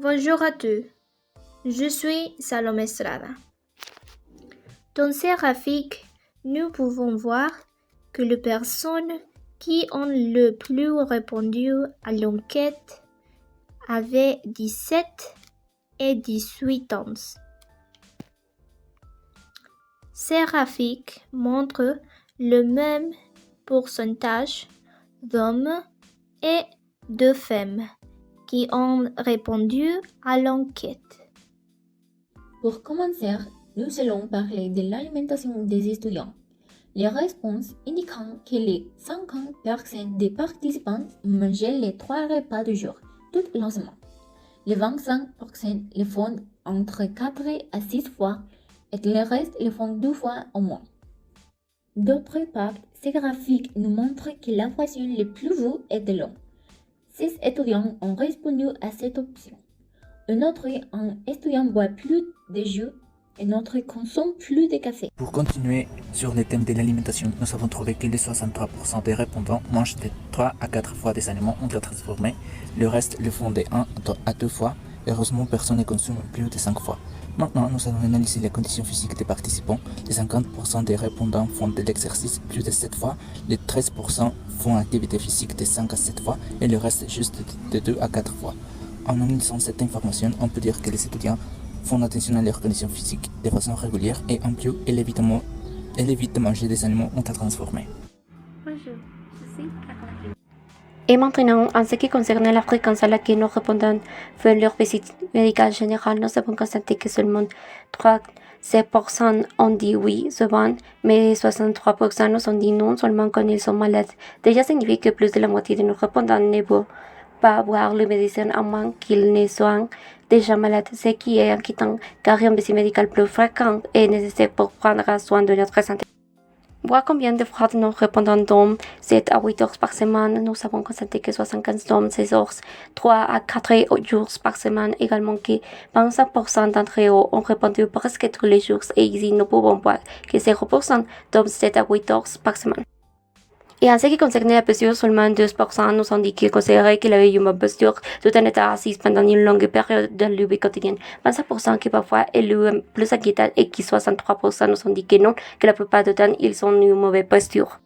Bonjour à tous, je suis Salomé Estrada. Dans ces graphiques, nous pouvons voir que les personnes qui ont le plus répondu à l'enquête avaient 17 et 18 ans. Ces graphiques montrent le même pourcentage d'hommes et de femmes qui ont répondu à l'enquête. Pour commencer, nous allons parler de l'alimentation des étudiants. Les réponses indiquent que les 50% des participants mangeaient les 3 repas du jour, tout l'enseignement. Les 25% le font entre 4 à 6 fois et le reste le font 2 fois au moins. D'autre part, ces graphiques nous montrent que la poisson la plus vue est de l'eau. 6 étudiants ont répondu à cette option. Un autre étudiant boit plus de jus et un autre consomme plus de café. Pour continuer sur le thème de l'alimentation, nous avons trouvé que les 63% des répondants mangent de 3 à 4 fois des aliments ultra-transformés. Le reste le font de 1 à 2 fois. Heureusement, personne ne consomme plus de 5 fois. Maintenant, nous allons analyser les conditions physiques des participants. Les 50% des répondants font de l'exercice plus de 7 fois. Les 13% font activité physique de 5 à 7 fois et le reste juste de 2 à 4 fois. En analysant cette information, on peut dire que les étudiants font attention à leurs conditions physiques de façon régulière et en plus, ils évitent de manger des aliments ultra-transformés. Bonjour, je suis Caroline. Et maintenant, en ce qui concerne la fréquence à laquelle nos répondants font leur visite médicale générale, nous avons constaté que seulement 37% ont dit oui souvent, mais 63% nous ont dit non seulement quand ils sont malades. Déjà signifie que plus de la moitié de nos répondants ne vont pas boire les médecins à moins qu'ils ne soient déjà malades, ce qui est inquiétant car une visite médicale plus fréquente est nécessaire pour prendre soin de notre santé. Voir combien de fois nos répondants dorment 7 à 8 heures par semaine. Nous avons constaté que 75 dorment 16 heures, 3 à 4 jours par semaine. Également que 25% d'entre eux ont répondu presque tous les jours. Et ici, nous pouvons voir que 0% dorment 7 à 8 heures par semaine. Et en ce qui concerne la posture, seulement 2% nous ont dit qu'ils considéraient qu'il avait une bonne posture tout en étant assis pendant une longue période de leur vie quotidienne. 25% qui parfois est le plus inquiétant et qui 63% nous ont dit que non, que la plupart du temps ils ont une mauvaise posture.